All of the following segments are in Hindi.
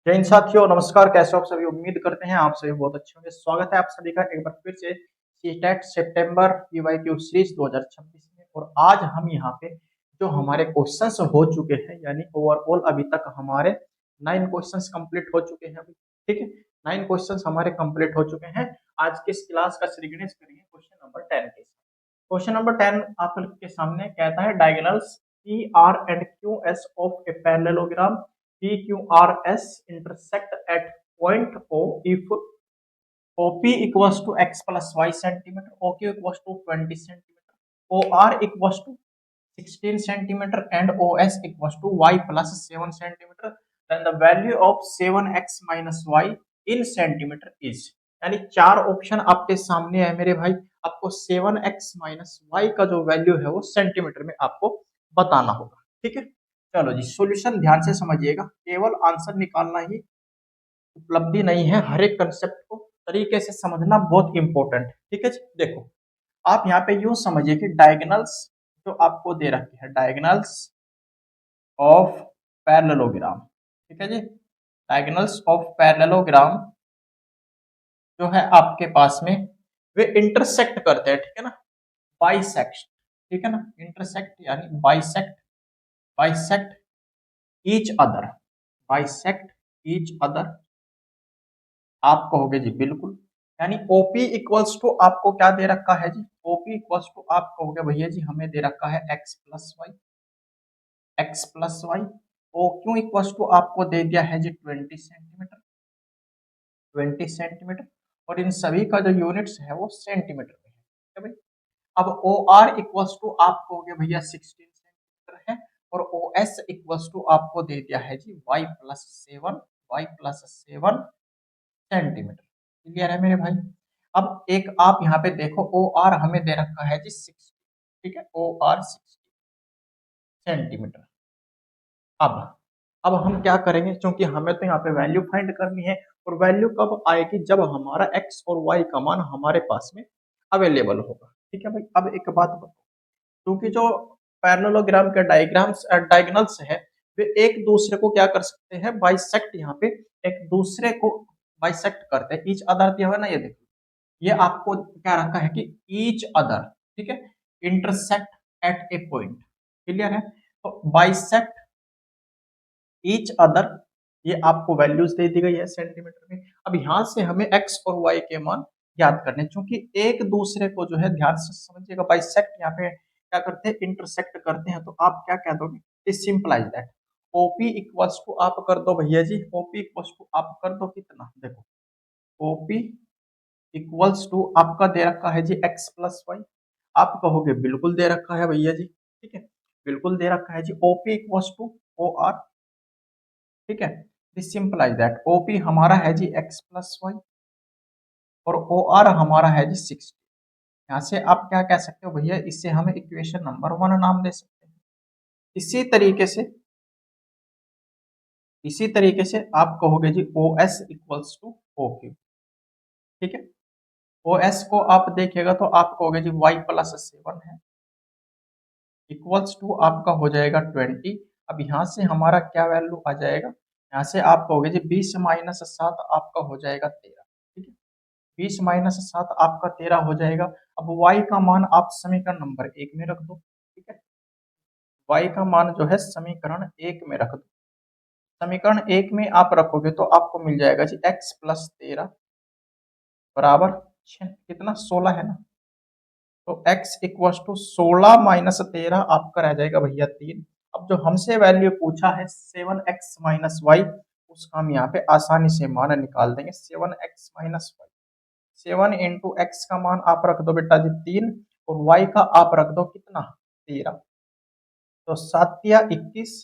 जय हिंद साथियों, नमस्कार। कैसे हो आप सभी? उम्मीद करते हैं आप सभी बहुत अच्छे होंगे। स्वागत है आप सभी का एक बार फिर से सीटेट सितंबर पीवाईक्यू सीरीज 2026 में। और आज हम यहाँ पे जो हमारे क्वेश्चंस हो चुके हैं, यानी ओवरऑल अभी तक हमारे 9 क्वेश्चंस कंप्लीट हो चुके हैं अभी। ठीक है, 9 क्वेश्चंस हमारे कंप्लीट हो चुके हैं। आज की इस क्लास का श्रीगणेश करेंगे क्वेश्चन नंबर 10 के। क्वेश्चन नंबर 10 आपके सामने कहता है diagonals P R and Q S of a parallelogram P Q R S intersect at point O if OP equals to x plus y centimeter, OQ equals to 20 centimeter, OR equals to 16 centimeter and OS equals to y plus 7 centimeter, then the value of 7x minus y in centimeter is। यानी चार ऑप्शन आपके सामने है मेरे भाई। आपको 7x माइनस वाई का जो वैल्यू है वो सेंटीमीटर में आपको बताना होगा। ठीक है, चलो जी, सॉल्यूशन ध्यान से समझिएगा। केवल आंसर निकालना ही उपलब्धि नहीं है, हर एक कंसेप्ट को तरीके से समझना बहुत इंपॉर्टेंट है। ठीक है जी, देखो आप यहाँ पे यूं समझिए कि डायगोनल्स जो आपको दे रखी है, डायगोनल्स ऑफ पैरेललोग्राम। ठीक है जी, डायगोनल्स ऑफ पैरेललोग्राम जो है आपके पास में वे इंटरसेक्ट करते हैं। ठीक है ना, बाइसेक्ट। ठीक है ना, इंटरसेक्ट यानी bisect, bisect each other, bisect each other. आप कहोगे जी बिल्कुल, यानी ओपी इक्वल्स टू आपको क्या दे रखा है जी? ओपी इक्वल्स टू आप कहोगे भैया जी हमें दे रखा है X plus Y, X plus Y. O Q equals to आपको दे दिया है जी 20 सेंटीमीटर, 20 सेंटीमीटर। और इन सभी का जो यूनिट्स है वो सेंटीमीटर में है। ठीक है भाई। अब ओ आर इक्वल्स टू आप कहोगे भैया 16 सेंटीमीटर है, और ओ एस इक्वल्स टू आपको दे दिया है जी Y plus 7, Y plus 7 centimetre. Clear है मेरे भाई? अब एक आप यहाँ पे देखो, ओ आर हमें दे रखा है जी 60। ठीक है, ओ आर 60 सेंटीमीटर। अब हम क्या करेंगे, क्योंकि हमें तो यहाँ पे वैल्यू फाइंड करनी है। और वैल्यू कब आएगी? जब हमारा एक्स और वाई का मान हमारे पास में अवेलेबल होगा। ठीक है भाई। अब एक बात बताओ, क्योंकि जो पैरेललोग्राम के डायग्राम्स डायगोनल्स है वे एक दूसरे को क्या कर सकते हैं? बाइसेक्ट। यहाँ पे एक दूसरे को बाइसेक्ट करते हैं। ईच अदर दिया हुआ है ना, ये देखो, ये आपको क्या रखा है कि ईच अदर। ठीक है, intersect at A point. Clear है? तो बाइसेक्ट ईच अदर, ये आपको वैल्यूज दे दी गई है सेंटीमीटर में। अब यहां से हमें एक्स और वाई के मान याद करने, क्योंकि एक दूसरे को जो है ध्यान से समझिएगा, बाइसेक्ट यहाँ पे क्या करते हैं? इंटरसेक्ट करते हैं। तो आप क्या कह दोगे? Is simplify that OP equals to आप कर दो भैया जी, ओपी इक्वल्स टू आप कर दो कितना? देखो, ओपी इक्वल्स टू आपका दे रखा है जी एक्स प्लस वाई। आप कहोगे बिल्कुल दे रखा है भैया जी। ठीक है, बिल्कुल दे रखा है जी। OP equals to O R. ठीक है, दिस सिंपलाइज दैट ओपी हमारा है जी एक्स प्लस वाई, और ओ आर हमारा है जी 60। यहाँ से आप क्या कह सकते हो भैया? इससे हमें इक्वेशन नंबर 1 नाम दे सकते हैं। इसी तरीके से, इसी तरीके से आप कहोगे जी O S equals to O Q. ठीक है, ओ एस को आप देखिएगा तो आप कहोगे जी वाई प्लस 7 है, इक्वल्स टू आपका हो जाएगा 20। अब यहाँ से हमारा क्या वैल्यू आ जाएगा? यहाँ से आप कहोगे जी 20 माइनस 7 आपका हो जाएगा 13। ठीक है, 20 माइनस 7 आपका 13 हो जाएगा। अब y का मान आप समीकरण नंबर 1 में रख दो। ठीक है, y का मान जो है समीकरण 1 में रख दो। समीकरण 1 में आप रखोगे तो आपको मिल जाएगा जी x प्लस 13 बराबर कितना? 16 है ना। तो x इक्वल टू 16 माइनस 13 आपका रह जाएगा भैया 3। अब जो हमसे वैल्यू पूछा है 7x माइनस वाई, उसका हम यहाँ पे आसानी से मान निकाल देंगे। 7x minus Y, 7 into x का मान आप रख दो बेटा जी 3, और y का आप रख दो कितना? 13। तो 7 या 21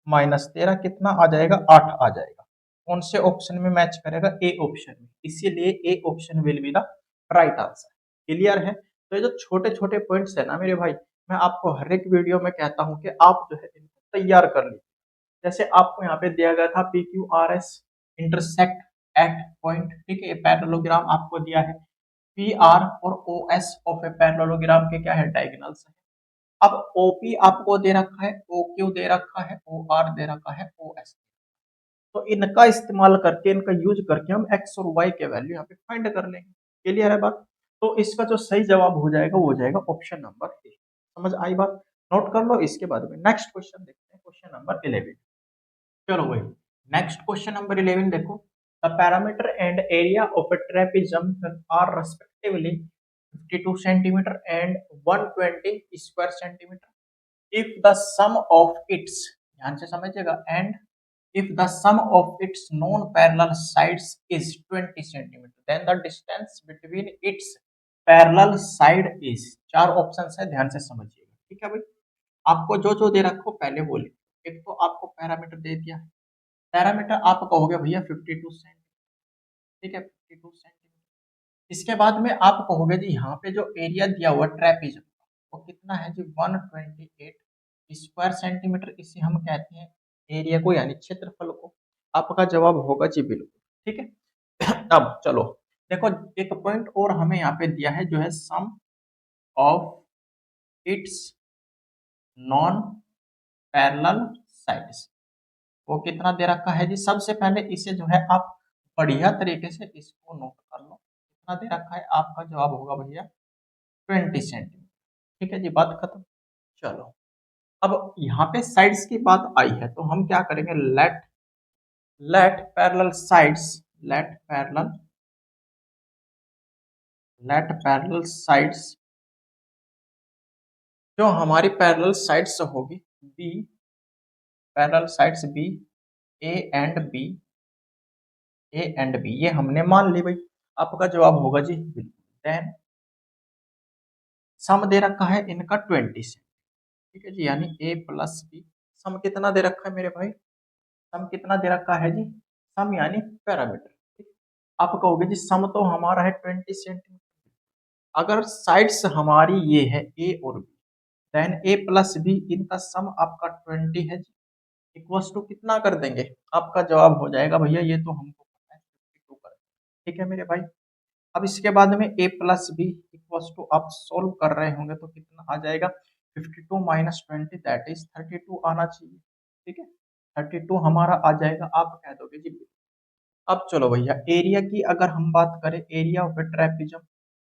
माइनस 13 कितना आ जाएगा? 8 आ जाएगा। कौन से ऑप्शन में मैच करेगा? ए ऑप्शन में। इसीलिए A option will be the right answer. Clear है? तो ये जो छोटे छोटे पॉइंट्स है ना मेरे भाई, मैं आपको हर एक वीडियो में कहता हूँ कि आप जो है इनको तैयार कर लीजिए। जैसे आपको यहाँ पे दिया गया था P Q R S intersect at point. ठीक है, पैरेललोग्राम आपको दिया है। पी आर और O S of a parallelogram के क्या है? डायगोनल्स है। अब ओपी आपको दे रखा है, ओ क्यू दे रखा है, ओ आर दे रखा है, ओ एस। तो इनका इस्तेमाल करके, इनका यूज करके हम एक्स और वाई के वैल्यू यहाँ पे फाइंड कर लेंगे। क्लियर है बात? तो इसका जो सही जवाब हो जाएगा वो हो जाएगा ऑप्शन नंबर ए। समझ आई बात? नोट कर लो। इसके बाद में नेक्स्ट क्वेश्चन देखते हैं, क्वेश्चन नंबर 11। चलो भाई, नेक्स्ट क्वेश्चन नंबर 11 देखो। The parameter and area of a trapezium are respectively 52 centimetre and 120 square centimetre if the sum of its, ध्यान से समझिएगा, and if the sum of its known parallel sides is 20 centimeter then the distance between its parallel side is। चार ऑप्शन है, ध्यान से समझिएगा। ठीक है भाई, आपको जो दे रखो पहले बोले। एक तो आपको पैरामीटर दे दिया है, पैरामीटर आप कहोगे भैया 52 सेंटीमीटर। ठीक है, 52 सेंटीमीटर। इसके बाद में आप कहोगे जी यहाँ पे जो एरिया दिया हुआ ट्रेपेज वो कितना है जी, 128 स्क्वायर सेंटीमीटर। इसे हम कहते हैं एरिया को, यानी क्षेत्रफल को। आपका जवाब होगा जी बिल्कुल। ठीक है अब चलो देखो, एक पॉइंट और हमें यहाँ पे दिया है जो है sum of its non parallel sides. वो कितना दे रखा है जी, सबसे पहले इसे जो है आप बढ़िया तरीके से इसको नोट कर लो। कितना दे रखा है, आपका जवाब होगा भैया 20 सेंटीमीटर। ठीक है जी, बात खत्म। चलो अब यहाँ पे साइड्स की बात आई है तो हम क्या करेंगे, let parallel sides, let parallel sides, जो हमारी पैरेलल साइड्स होगी B, parallel sides B, A and B, A and B, ये हमने मान ली भाई। आपका जवाब होगा जी बिल्कुल। देन सम दे रखा है इनका 20 से। ठीक है जी, यानी ए प्लस बी। सम कितना दे रखा है मेरे भाई, सम कितना दे रखा है जी, सम यानी पैरामीटर। ठीक, आप कहोगे जी सम तो हमारा है 20 सेंटीमीटर। अगर साइड्स हमारी ये है ए और बी, देन ए प्लस बी, इनका सम आपका 20 है जी, इक्वल्स टू कितना कर देंगे, आपका जवाब हो जाएगा भैया, ये तो हमको पता है 52 कर। ठीक है मेरे भाई, अब इसके बाद में a plus B equals to, आप सोल्व कर रहे होंगे तो कितना आ जाएगा, 52 माइनस 20 दैट इज 32 आना चाहिए। ठीक है, 32 हमारा आ जाएगा, आप कह दोगे जी। अब चलो भैया, एरिया की अगर हम बात करें, एरिया ऑफ ए ट्रेपेजम,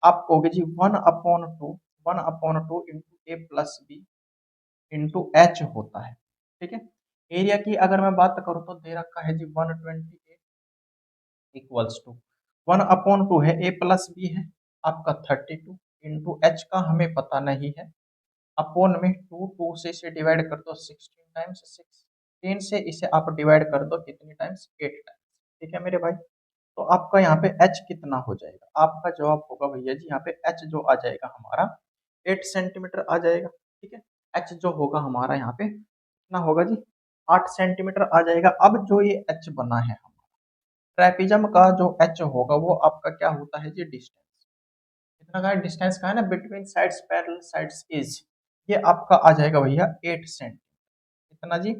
आप कहोगे जी 1/2 इंटू ए प्लस बी इंटू एच होता है। ठीक है, एरिया की अगर मैं बात करूं तो दे रखा है जी 128 इक्वल्स टू 1/2 है, ए प्लस बी है आपका 32 इंटू एच का हमें पता नहीं है, अपॉन में 2 से इसे डिवाइड कर दो 16 टाइम्स, 16 से इसे आप डिवाइड कर दो कितनी टाइम्स, 8 टाइम्स। ठीक है मेरे भाई, तो आपका यहाँ पे h कितना हो जाएगा, आपका जवाब होगा भैया जी यहाँ पे h जो आ जाएगा हमारा 8 सेंटीमीटर आ जाएगा। ठीक है, h जो होगा हमारा यहाँ पे कितना होगा जी, 8 सेंटीमीटर आ जाएगा। अब जो ये h बना है हमारा ट्रेपेजम का, जो h होगा वो आपका क्या होता है जी, डिस्टेंस। कितना का है, डिस्टेंस का है ना, between sides parallel sides is, ये आपका आ जाएगा भैया 8 सेंटीमीटर। कितना जी,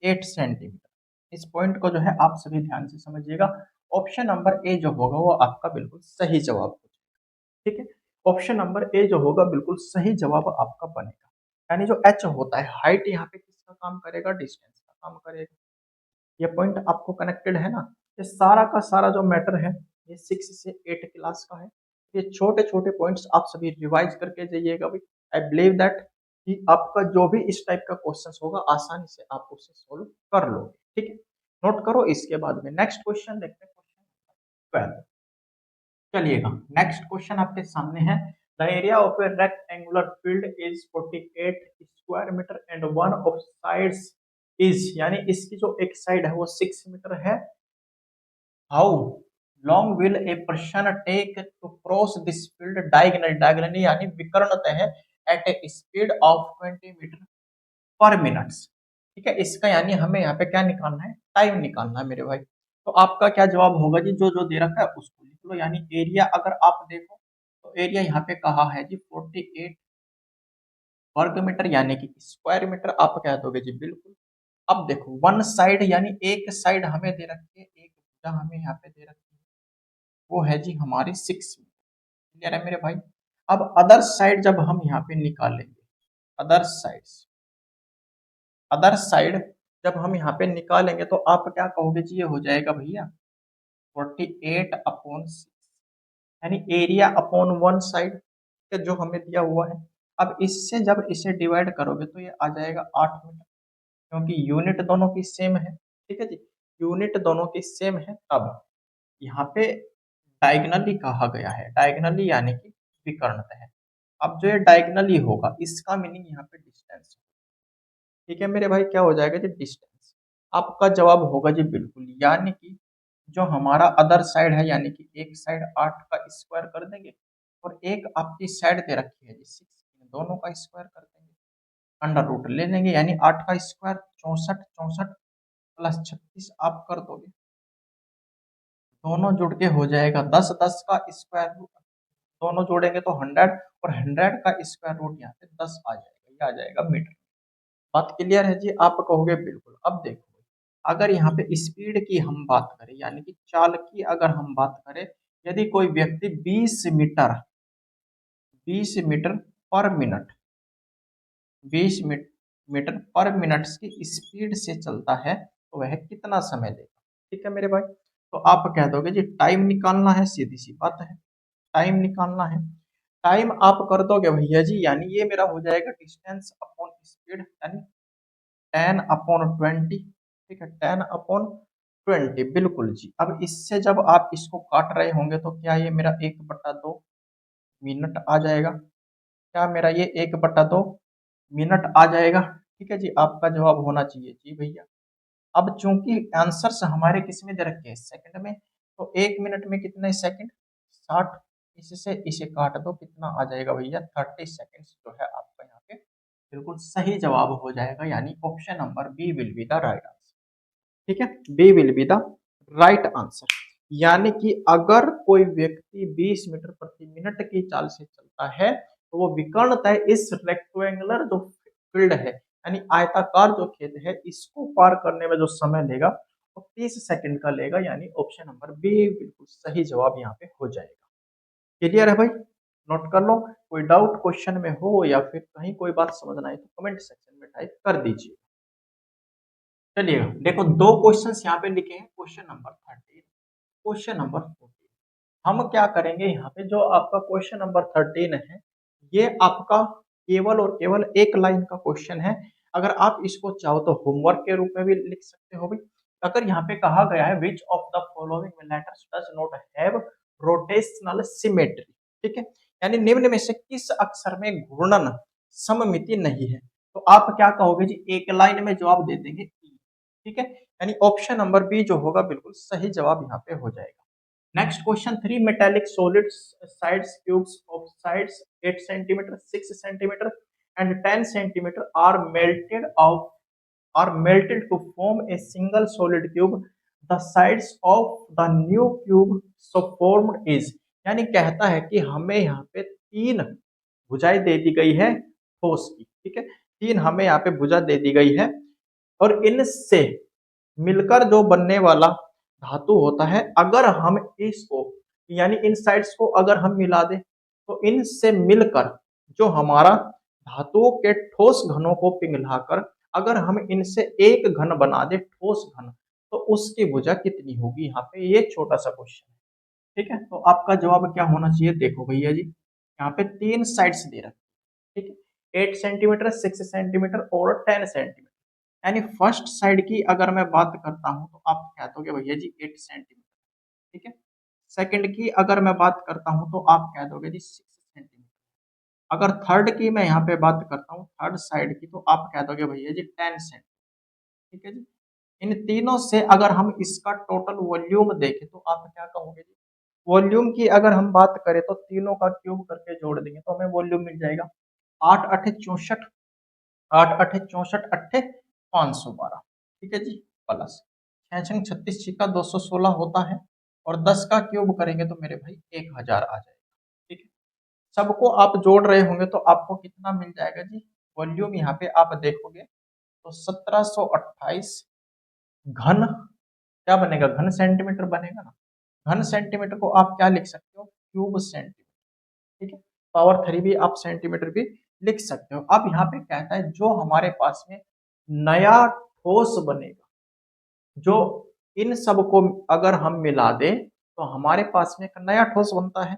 8 सेंटीमीटर। इस पॉइंट को जो है आप सभी ध्यान से समझिएगा। ऑप्शन नंबर ए जो होगा वो आपका बिल्कुल सही जवाब हो जाएगा। ठीक है, ऑप्शन नंबर ए जो होगा बिल्कुल सही जवाब आपका बनेगा। यानी जो एच होता है, हाइट यहाँ पे किसका काम करेगा, डिस्टेंस का काम करेगा। ये पॉइंट आपको कनेक्टेड है ना। ये सारा का सारा जो मैटर है ये 6 से 8 क्लास का है। ये छोटे छोटे पॉइंट्स आप सभी रिवाइज करके जाइएगा भाई। आई बिलीव दैट कि आपका जो भी इस टाइप का क्वेश्चन होगा आसानी से आप उसे सोल्व कर लोगे। ठीक है, नोट करो। इसके बाद में नेक्स्ट क्वेश्चन देखते हैं, क्वेश्चन 12। चलिएगा, नेक्स्ट क्वेश्चन आपके सामने है। The area of a rectangular field is 48 square metre and one of sides is, यानी इसकी जो एक साइड है वो 6 मीटर है। How long will a person take to cross this field diagonally, यानी विकर्णतः at a speed of 20 metre पर मिनट। ठीक है, इसका यानी हमें यहाँ पे क्या निकालना है, टाइम निकालना है मेरे भाई। तो आपका क्या जवाब होगा जी, जो दे रखा है उसको लिख लो। यानी एरिया अगर आप देखो तो एरिया यहाँ पे कहा है जी 48 वर्ग मीटर, यानी कि स्क्वायर मीटर आप कह दोगे जी बिल्कुल। अब देखो वन साइड, यानी एक साइड हमें दे रखी है, एक भुजा हमें यहाँ पे दे रखी है, वो है जी हमारी 6 मीटर। क्लियर है मेरे भाई। अब अदर साइड जब हम यहाँ पे निकालेंगे, अदर साइड, अदर साइड जब हम यहाँ पे निकालेंगे तो आप क्या कहोगे जी, ये हो जाएगा भैया 48/6, यानी एरिया अपॉन वन साइड का जो हमें दिया हुआ है। अब इससे जब इसे डिवाइड करोगे तो ये आ जाएगा 8 मीटर, क्योंकि यूनिट दोनों की सेम है। ठीक है जी, यूनिट दोनों की सेम है। अब यहाँ पे डायगनली कहा गया है, डायगनली यानी कि विकर्णतः है। अब जो ये डायगनली होगा इसका मीनिंग यहाँ पे डिस्टेंस। ठीक है मेरे भाई, क्या हो जाएगा जी, डिस्टेंस। आपका जवाब होगा जी बिल्कुल, यानी कि जो हमारा अदर साइड है, यानी कि एक साइड 8 का स्क्वायर कर देंगे और एक आपकी साइड दे रखी है जी 6, दोनों का स्क्वायर कर देंगे, अंडर रूट ले लेंगे, यानी 8 का स्क्वायर 64, 64 प्लस 36 आप कर दोगे, दोनों जुड़ के हो जाएगा 10, 10 का स्क्वायर रूट, दोनों जोड़ेंगे तो 100 और 100 का स्क्वायर रूट यहाँ पे 10 आ जाएगा, ये आ जाएगा मीटर। बात क्लियर है जी, आप कहोगे बिल्कुल। अब देखो, अगर यहाँ पे स्पीड की हम बात करें, यानी कि चाल की अगर हम बात करें, यदि कोई व्यक्ति 20 मीटर पर मिनट 20 मीटर पर मिनट की स्पीड से चलता है तो वह कितना समय लेगा। ठीक है मेरे भाई, तो आप कह दोगे जी टाइम निकालना है, सीधी सी बात है, टाइम निकालना है। टाइम आप कर दोगे भैया जी, यानी ये मेरा हो जाएगा डिस्टेंस अपॉन स्पीड, यानी 10/20। ठीक है, 10/20, बिल्कुल जी। अब इससे जब आप इसको काट रहे होंगे तो क्या ये मेरा 1/2 मिनट आ जाएगा, क्या मेरा ये 1/2 मिनट आ जाएगा। ठीक है जी, आपका जवाब होना चाहिए जी भैया। अब चूंकि आंसर्स हमारे किस में दे रखे हैं, सेकंड में, तो 1 मिनट में कितने सेकंड, 60, इससे इसे काट दो, कितना आ जाएगा भैया, 30 सेकेंड जो है आपका यहाँ पे बिल्कुल सही जवाब हो जाएगा, यानी option number B will be the right answer. ठीक है, B will be the right answer. यानी कि अगर कोई व्यक्ति 20 मीटर प्रति मिनट की चाल से चलता है तो वो विकर्णतः इस रेक्टेंगुलर जो फील्ड है, यानी आयताकार जो खेत है, इसको पार करने में जो समय लेगा वो 30 सेकंड का लेगा, यानी ऑप्शन नंबर बी बिल्कुल सही जवाब यहाँ पे हो जाएगा। क्लियर है भाई, नोट कर लो। कोई डाउट क्वेश्चन में हो या फिर कहीं कोई बात समझना है तो कमेंट सेक्शन में टाइप कर दीजिए। चलिए देखो, दो क्वेश्चंस यहाँ पे लिखे हैं, क्वेश्चन नंबर 13, क्वेश्चन नंबर 14। हम क्या करेंगे, यहाँ पे जो आपका क्वेश्चन नंबर 13 है, ये आपका केवल और केवल एक लाइन का क्वेश्चन है। अगर आप इसको चाहो तो होमवर्क के रूप में भी लिख सकते हो भी। अगर यहाँ पे कहा गया है which of the following letters does not have rotational symmetry, ठीक है, यानी निम्न में से किस अक्षर में घूर्णन सममिति नहीं है, तो आप क्या कहोगे जी, एक लाइन में जवाब दे देंगे E, ठीक है, यानी ऑप्शन नंबर बी जो होगा बिल्कुल सही जवाब यहाँ पे हो जाएगा। Next question, 3 metallic solid sides cubes of sides 8 centimeter, 6 centimeter and 10 centimeter are melted to form a single solid cube. The sides of the new cube so formed is, यानी कहता है कि हमें यहाँ पे 3 भुजाएं दे दी गई है ठोस की, ठीक है, 3 हमें यहाँ पे भुजा दे दी गई है और इनसे मिलकर जो बनने वाला धातु होता है, अगर हम इसको, यानी इन साइड्स को अगर हम मिला दें तो इनसे मिलकर जो हमारा धातुओं के ठोस घनों को पिघलाकर अगर हम इनसे एक घन बना दे, ठोस घन, तो उसकी भुजा कितनी होगी। यहाँ पे ये छोटा सा क्वेश्चन है, ठीक है, तो आपका जवाब क्या होना चाहिए, देखो भैया जी, यहाँ पे 3 साइड्स दे रखे, ठीक है, 8 सेंटीमीटर, 6 सेंटीमीटर और 10 सेंटीमीटर, यानी फर्स्ट साइड की अगर मैं बात करता हूं तो आप कह दोगे भैया जी 8 सेंटीमीटर, ठीक है, सेकंड की अगर मैं बात करता हूं तो आप कह दोगे जी 6 सेंटीमीटर, अगर थर्ड की मैं यहाँ पे बात करता हूँ, थर्ड साइड की, तो आप कह दोगे भैया जी 10 सेंटीमीटर, ठीक है जी। इन तीनों से अगर हम इसका टोटल वॉल्यूम देखें तो आप क्या कहोगे जी, वॉल्यूम की अगर हम बात करें तो तीनों का क्यूब करके जोड़ देंगे तो हमें वॉल्यूम मिल जाएगा 8 अठे 64, 8 अठे 64 अट्ठे 512, ठीक है जी, प्लस 6 36 छिका 216 होता है और 10 का क्यूब करेंगे तो मेरे भाई 1000 आ जाएगा, ठीक है। सबको आप जोड़ रहे होंगे तो आपको कितना मिल जाएगा जी, वॉल्यूम यहाँ पे आप देखोगे तो 1728 घन, क्या बनेगा, घन सेंटीमीटर बनेगा ना। घन सेंटीमीटर को आप क्या लिख सकते हो, क्यूब सेंटीमीटर, ठीक है, पावर 3 भी आप सेंटीमीटर भी लिख सकते हो। अब यहाँ पे कहता है जो हमारे पास में नया ठोस बनेगा। जो इन सब को अगर हम मिला दें तो हमारे पास में एक नया ठोस बनता है।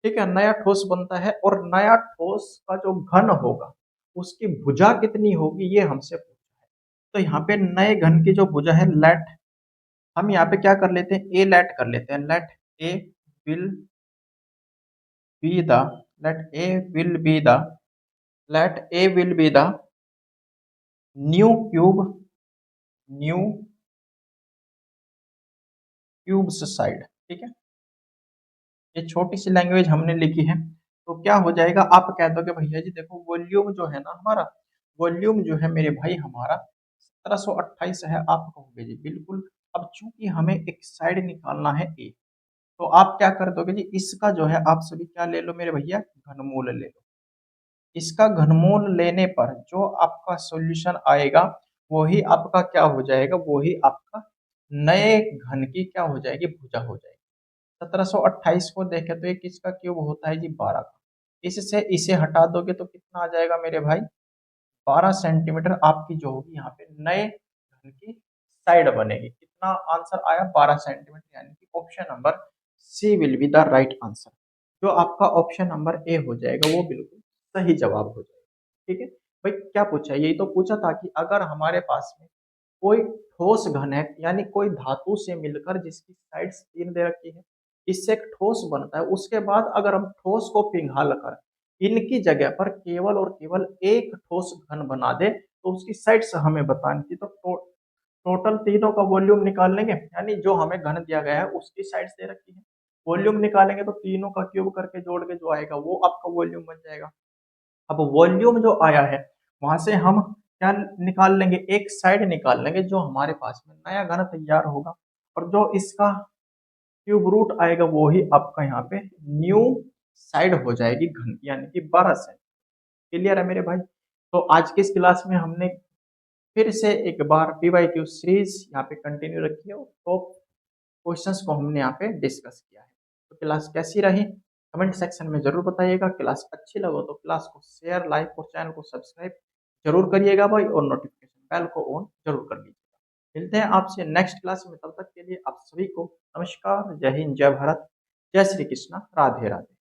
ठीक है, नया ठोस बनता है और नया ठोस का जो घन होगा उसकी भुजा कितनी होगी ये हमसे पूछा है। तो यहाँ पे नए घन की जो भुजा है लेट, हम यहाँ पे क्या कर लेते हैं, ए लेट कर लेते हैं। Let A will be the let A will be the let A will be the new cube new cubes side. ठीक है, ये छोटी सी लैंग्वेज हमने लिखी है। तो क्या हो जाएगा, आप कह दोगे भैया जी देखो वॉल्यूम जो है ना हमारा, वॉल्यूम जो है मेरे भाई हमारा 1728 है। आप कहोगे जी बिल्कुल। अब चूंकि हमें एक साइड निकालना है ए, तो आप क्या कर दोगे जी, इसका जो है आप सभी क्या ले लो मेरे भैया, घनमूल ले लो। इसका घनमूल लेने पर जो आपका सॉल्यूशन आएगा वही आपका क्या हो जाएगा, वही आपका नए घन की क्या हो जाएगी, भुजा हो जाएगी। 1728 को देखें तो ये किसका क्यूब होता है जी, 12 का। इससे इसे हटा दोगे तो कितना आ जाएगा मेरे भाई, 12 सेंटीमीटर आपकी जो होगी यहाँ पे नए घन की साइड बनेगी। कितना आंसर आया, 12 सेंटीमीटर, यानी कि option number C will be the right answer. जो आपका ऑप्शन नंबर ए हो जाएगा वो बिल्कुल सही जवाब हो जाएगा। ठीक है भाई, क्या पूछा, यही तो पूछा था कि अगर हमारे पास में कोई ठोस घन है, यानी कोई धातु से मिलकर जिसकी साइड्स 3 दे रखी है, इससे एक ठोस बनता है। उसके बाद अगर हम ठोस को पिघाल कर इनकी जगह पर केवल और केवल एक ठोस घन बना दे तो उसकी साइड्स हमें बतानी थी। तो टोटल तीनों का वॉल्यूम निकाल लेंगे, यानी जो हमें घन दिया गया है उसकी साइड्स दे रखी है, वॉल्यूम निकालेंगे तो तीनों का क्यूब करके जोड़ के जो आएगा वो आपका वॉल्यूम बन जाएगा। अब वॉल्यूम जो आया है वहां से हम क्या निकाल लेंगे, एक साइड निकाल लेंगे जो हमारे पास में नया घन तैयार होगा, और जो इसका क्यूब रूट आएगा वो ही आपका यहाँ पे न्यू साइड हो जाएगी घन की, यानी कि 12 साइड। क्लियर है मेरे भाई। तो आज की इस क्लास में हमने फिर से एक बार पीवाईक्यू सीरीज यहाँ पे कंटिन्यू रखी है, तो क्वेश्चंस को हमने यहाँ पे डिस्कस किया है। तो क्लास कैसी रही कमेंट सेक्शन में जरूर बताइएगा। क्लास अच्छी लगो तो क्लास को शेयर, लाइक और चैनल को सब्सक्राइब जरूर करिएगा भाई, और नोटिफिकेशन बेल को ऑन जरूर कर लीजिएगा। मिलते हैं आपसे नेक्स्ट क्लास में, तब तक के लिए आप सभी को नमस्कार, जय हिंद, जय भारत, जय श्री कृष्णा, राधे राधे।